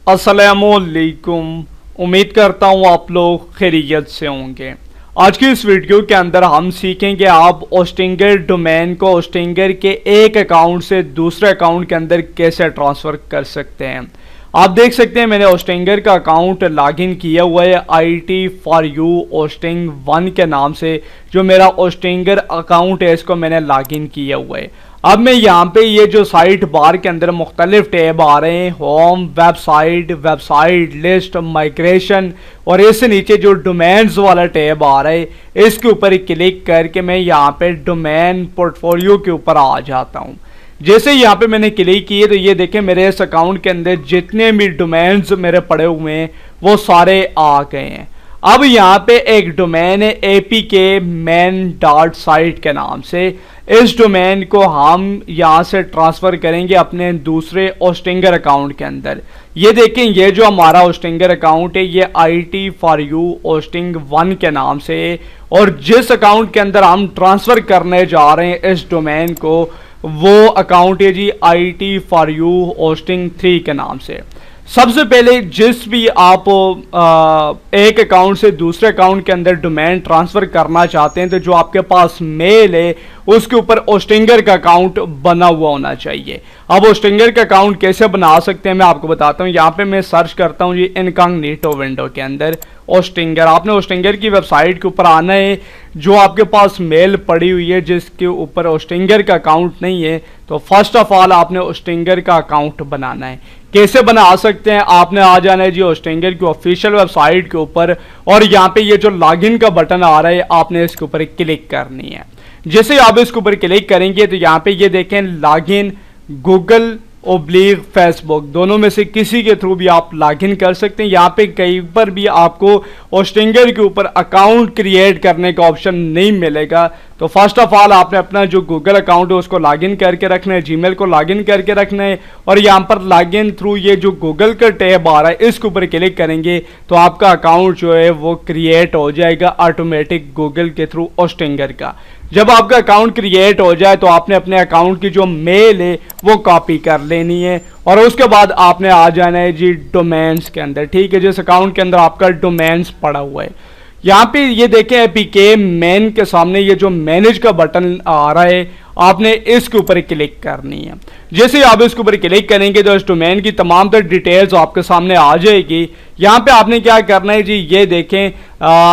अस्सलामुअलैकुम। उम्मीद करता हूँ आप लोग खैरियत से होंगे। आज की इस वीडियो के अंदर हम सीखेंगे आप ओस्टिंगर डोमेन को ओस्टिंगर के एक अकाउंट से दूसरे अकाउंट के अंदर कैसे ट्रांसफ़र कर सकते हैं। आप देख सकते हैं मैंने ओस्टिंगर का अकाउंट लॉगिन किया हुआ है IT4U ओस्टिंग 1 के नाम से। जो मेरा ओस्टिंगर अकाउंट है इसको मैंने लॉगिन किया हुआ है। अब मैं यहाँ पे ये जो साइट बार के अंदर मुख्तलिफ टैब आ रहे हैं, home, website, website list, migration और इससे नीचे जो डोमेन्स वाला टैब आ रहा है इसके ऊपर क्लिक करके मैं यहाँ पे डोमेन पोर्टफोलियो के ऊपर आ जाता हूँ। जैसे यहाँ पे मैंने क्लिक किए तो ये देखें मेरे इस अकाउंट के अंदर जितने भी डोमेन्स मेरे पड़े हुए हैं वो सारे आ गए हैं। अब यहाँ पे एक डोमेन है apkmain.site के नाम से। इस डोमेन को हम यहाँ से ट्रांसफ़र करेंगे अपने दूसरे ओस्टिंगर अकाउंट के अंदर। ये देखें ये जो हमारा ओस्टिंगर अकाउंट है ये IT4U ओस्टिंग 1 के नाम से है और जिस अकाउंट के अंदर हम ट्रांसफ़र करने जा रहे हैं इस डोमेन को वो अकाउंट है जी IT4U ओस्टिंग 3 के नाम से। सबसे पहले जिस भी आप एक अकाउंट से दूसरे अकाउंट के अंदर डोमेन ट्रांसफ़र करना चाहते हैं तो जो आपके पास मेल है उसके ऊपर ओस्टिंगर का अकाउंट बना हुआ होना चाहिए। अब ओस्टिंगर का अकाउंट कैसे बना सकते हैं मैं आपको बताता हूँ। यहाँ पे मैं सर्च करता हूँ ये इनकॉग्निटो विंडो के अंदर ओस्टिंगर। आपने ओस्टिंगर की वेबसाइट के ऊपर आना है। जो आपके पास मेल पड़ी हुई है जिसके ऊपर ओस्टिंगर का अकाउंट नहीं है तो फर्स्ट ऑफ ऑल आपने ओस्टिंगर का अकाउंट बनाना है। कैसे बना सकते हैं, आपने आ जाना है जी ओस्टिंगर की ऑफिशियल वेबसाइट के ऊपर और यहाँ पे ये जो लॉगिन का बटन आ रहा है आपने इसके ऊपर क्लिक करनी है। जैसे आप इसके ऊपर क्लिक करेंगे तो यहाँ पे ये देखें लॉगिन गूगल ओब्लिक फेसबुक दोनों में से किसी के थ्रू भी आप लॉगिन कर सकते हैं। यहाँ पे कहीं पर भी आपको ओस्टिंगर के ऊपर अकाउंट क्रिएट करने का ऑप्शन नहीं मिलेगा। तो फर्स्ट ऑफ ऑल आपने अपना जो गूगल अकाउंट है उसको लॉगिन करके रखना है, जीमेल को लॉगिन करके रखना है और यहाँ पर लॉगिन थ्रू ये जो गूगल का टैब आ रहा है इसके ऊपर क्लिक करेंगे तो आपका अकाउंट जो है वो क्रिएट हो जाएगा ऑटोमेटिक गूगल के थ्रू ओस्टिंगर का। जब आपका अकाउंट क्रिएट हो जाए तो आपने अपने अकाउंट की जो मेल है वो कॉपी कर लेनी है और उसके बाद आपने आ जाना है जी डोमेन्स के अंदर। ठीक है, जिस अकाउंट के अंदर आपका डोमेन्स पड़ा हुआ है यहाँ पे ये देखें apkmain के सामने ये जो मैनेज का बटन आ रहा है आपने इसके ऊपर क्लिक करनी है। जैसे आप इसके ऊपर क्लिक करेंगे तो इस डोमेन की तमाम तर डिटेल्स आपके सामने आ जाएगी। यहाँ पे आपने क्या करना है जी ये देखें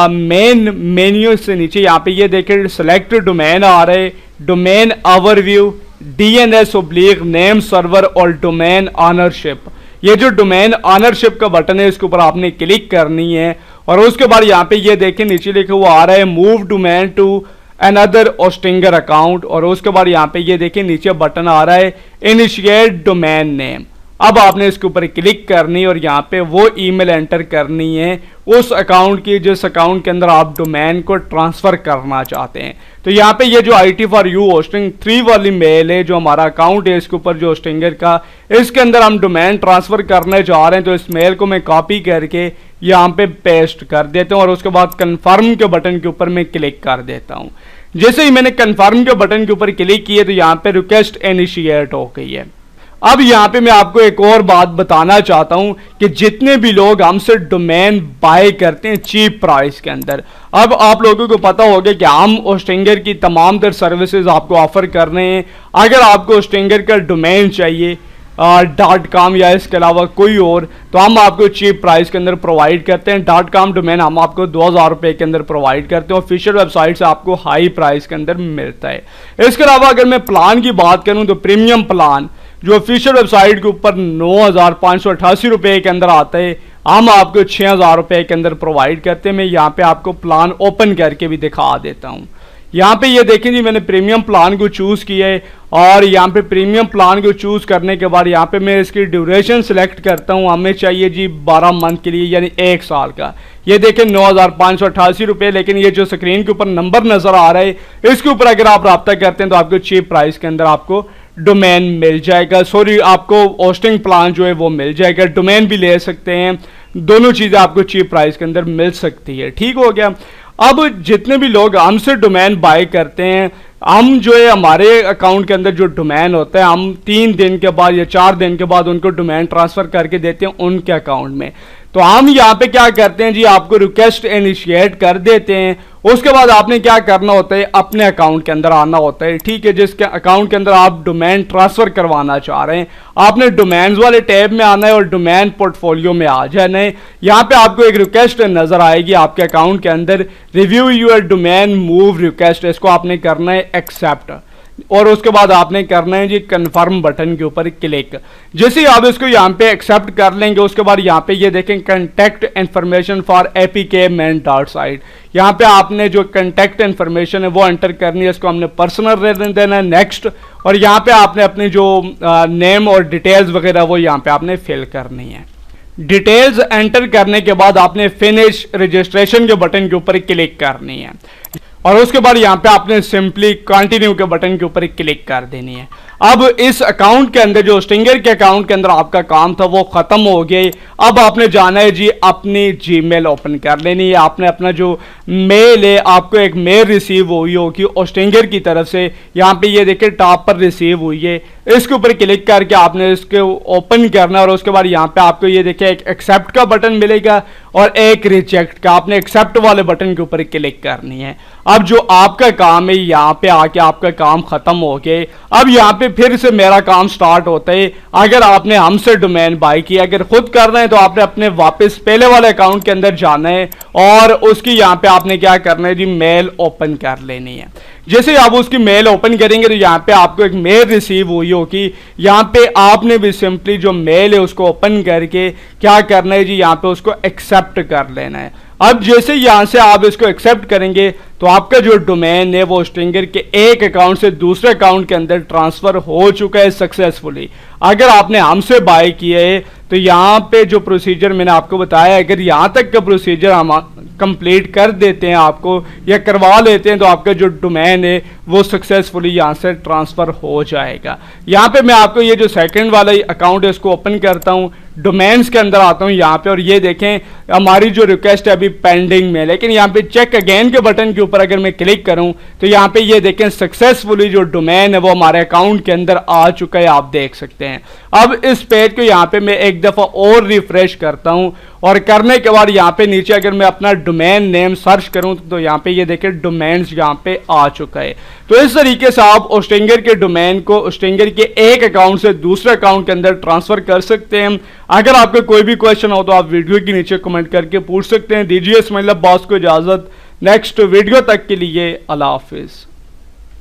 मेन मेन्यू से नीचे यहाँ पे ये देखें सेलेक्ट डोमेन आ रहा है, domain overview, DNS oblique name server और डोमेन ऑनरशिप। ये जो डोमेन ऑनरशिप का बटन है इसके ऊपर आपने क्लिक करनी है और उसके बाद यहाँ पे ये देखें नीचे लिखा हुआ आ रहा है move domain to another Hostinger account और उसके बाद यहाँ पे ये देखें नीचे बटन आ रहा है इनिशिएट डोमेन नेम। अब आपने इसके ऊपर क्लिक करनी और यहाँ पे वो ईमेल एंटर करनी है उस अकाउंट की जिस अकाउंट के अंदर आप डोमेन को ट्रांसफ़र करना चाहते हैं। तो यहाँ पे ये जो IT4U होस्टिंग 3 वाली मेल है जो हमारा अकाउंट है इसके ऊपर जो होस्टिंगर का इसके अंदर हम डोमेन ट्रांसफ़र करने जा रहे हैं तो इस मेल को मैं कॉपी करके यहाँ पे पेस्ट कर देता हूँ और उसके बाद कन्फर्म के बटन के ऊपर मैं क्लिक कर देता हूँ। जैसे ही मैंने कन्फर्म के बटन के ऊपर क्लिक किए तो यहाँ पे रिक्वेस्ट इनिशिएट हो गई है। अब यहाँ पे मैं आपको एक और बात बताना चाहता हूँ कि जितने भी लोग हमसे डोमेन बाय करते हैं चीप प्राइस के अंदर, अब आप लोगों को पता होगा कि हम ओस्टिंगर की तमाम तर सर्विसेज आपको ऑफर कर रहे हैं। अगर आपको ओस्टिंगर का डोमेन चाहिए .com या इसके अलावा कोई और तो हम आपको चीप प्राइस के अंदर प्रोवाइड करते हैं। .com डोमेन हम आपको 2000 रुपये के अंदर प्रोवाइड करते हैं। ऑफिशियल वेबसाइट से आपको हाई प्राइस के अंदर मिलता है। इसके अलावा अगर मैं प्लान की बात करूं तो प्रीमियम प्लान जो ऑफिशियल वेबसाइट के ऊपर 9588 रुपये के अंदर आता है हम आपको 6000 रुपये के अंदर प्रोवाइड करते हैं। मैं यहाँ पे आपको प्लान ओपन करके भी दिखा देता हूँ। यहाँ पे ये देखें जी मैंने प्रीमियम प्लान को चूज़ किया है और यहाँ पे प्रीमियम प्लान को चूज़ करने के बाद यहाँ पे मैं इसकी ड्यूरेशन सिलेक्ट करता हूँ। हमें चाहिए जी 12 मंथ के लिए यानी 1 साल का। ये देखें 9588 रुपये, लेकिन ये जो स्क्रीन के ऊपर नंबर नज़र आ रहा है इसके ऊपर अगर आप रब्ता करते हैं तो आपको चीप प्राइस के अंदर आपको डोमेन मिल जाएगा। सॉरी, आपको होस्टिंग प्लान जो है वो मिल जाएगा, डोमेन भी ले सकते हैं। दोनों चीज़ें आपको चीप प्राइस के अंदर मिल सकती है। ठीक हो गया। अब जितने भी लोग हमसे डोमेन बाय करते हैं, हम जो है हमारे अकाउंट के अंदर जो डोमेन होता है, हम 3 दिन के बाद या 4 दिन के बाद उनको डोमेन ट्रांसफर करके देते हैं उनके अकाउंट में। तो हम यहाँ पे क्या करते हैं जी, आपको रिक्वेस्ट इनिशिएट कर देते हैं। उसके बाद आपने क्या करना होता है, अपने अकाउंट के अंदर आना होता है, ठीक है। जिसके अकाउंट के अंदर आप डोमेन ट्रांसफर करवाना चाह रहे हैं, आपने डोमेन्स वाले टैब में आना है और डोमेन पोर्टफोलियो में आ जाना है। यहाँ पे आपको एक रिक्वेस्ट नजर आएगी आपके अकाउंट के अंदर, review your domain move request, इसको आपने करना है एक्सेप्ट, और उसके बाद आपने करना है जी कंफर्म बटन के ऊपर क्लिक। जैसे ही आप इसको यहाँ पे एक्सेप्ट कर लेंगे, उसके बाद यहाँ पे ये देखें contact information for APK main dot site, यहाँ पे आपने जो कंटेक्ट इन्फॉर्मेशन है वो एंटर करनी है, इसको हमने पर्सनल रहने देना है, नेक्स्ट। और यहाँ पे आपने अपनी जो नेम और डिटेल्स वगैरह वो यहाँ पे आपने फिल करनी है। डिटेल्स एंटर करने के बाद आपने फिनिश रजिस्ट्रेशन के बटन के ऊपर क्लिक करनी है, और उसके बाद यहाँ पे आपने सिंपली कंटिन्यू के बटन के ऊपर क्लिक कर देनी है। अब इस अकाउंट के अंदर, जो स्टिंगर के अकाउंट के अंदर आपका काम था वो खत्म हो गया। अब आपने जाना है जी अपनी जीमेल ओपन कर लेनी है। आपने अपना जो मेल है, आपको एक मेल रिसीव हुई होगी स्टिंगर की तरफ से, यहाँ पे ये देखिए टॉप पर रिसीव हुई है, इसके ऊपर क्लिक करके आपने इसके ओपन करना, और उसके बाद यहाँ पे आपको ये देखिए एक एक्सेप्ट का बटन मिलेगा और एक रिजेक्ट का। आपने एक्सेप्ट वाले बटन के ऊपर क्लिक करनी है। अब जो आपका काम है, यहाँ पे आके आपका काम खत्म हो गया। अब यहाँ पे फिर से मेरा काम स्टार्ट होता है। अगर आपने हमसे डोमेन बाय किया, अगर खुद करना है तो आपने अपने वापस पहले वाले अकाउंट के अंदर जाना है, और उसकी यहाँ पे आपने क्या करना है जी, मेल ओपन कर लेनी है। जैसे आप उसकी मेल ओपन करेंगे तो यहाँ पे आपको एक मेल रिसीव हुई होगी। यहाँ पे आपने भी सिंपली जो मेल है उसको ओपन करके क्या करना है जी, यहाँ पे उसको एक्सेप्ट कर लेना है। अब जैसे यहाँ से आप इसको एक्सेप्ट करेंगे तो आपका जो डोमेन है वो स्टिंगर के एक अकाउंट से दूसरे अकाउंट के अंदर ट्रांसफर हो चुका है सक्सेसफुली। अगर आपने हमसे बाय किए है तो यहाँ पे जो प्रोसीजर मैंने आपको बताया, अगर यहाँ तक का प्रोसीजर हम कंप्लीट कर देते हैं आपको या करवा लेते हैं, तो आपका जो डोमेन है वो सक्सेसफुली यहाँ से ट्रांसफर हो जाएगा। यहाँ पे मैं आपको ये जो सेकंड वाला अकाउंट है उसको ओपन करता हूँ, डोमेन्स के अंदर आता हूँ यहाँ पे, और ये देखें हमारी जो रिक्वेस्ट है अभी पेंडिंग में, लेकिन यहाँ पे चेक अगेन के बटन के ऊपर अगर मैं क्लिक करूँ तो यहाँ पे ये देखें सक्सेसफुली जो डोमेन है वो हमारे अकाउंट के अंदर आ चुका है, आप देख सकते हैं। अब इस पेज को यहाँ पे मैं एक दफ़ा और रिफ्रेश करता हूँ, और करने के बाद यहाँ पे नीचे अगर मैं अपना डोमेन नेम सर्च करूँ तो यहाँ पे ये देखें डोमेन्स यहाँ पे आ चुका है। तो इस तरीके से आप स्टिंगर के डोमेन को स्टिंगर के एक अकाउंट से दूसरे अकाउंट के अंदर ट्रांसफर कर सकते हैं। अगर आपको कोई भी क्वेश्चन हो तो आप वीडियो के नीचे कमेंट करके पूछ सकते हैं। दीजिए इस्माइल अब्बास को इजाजत, नेक्स्ट वीडियो तक के लिए अल्लाह हाफिज।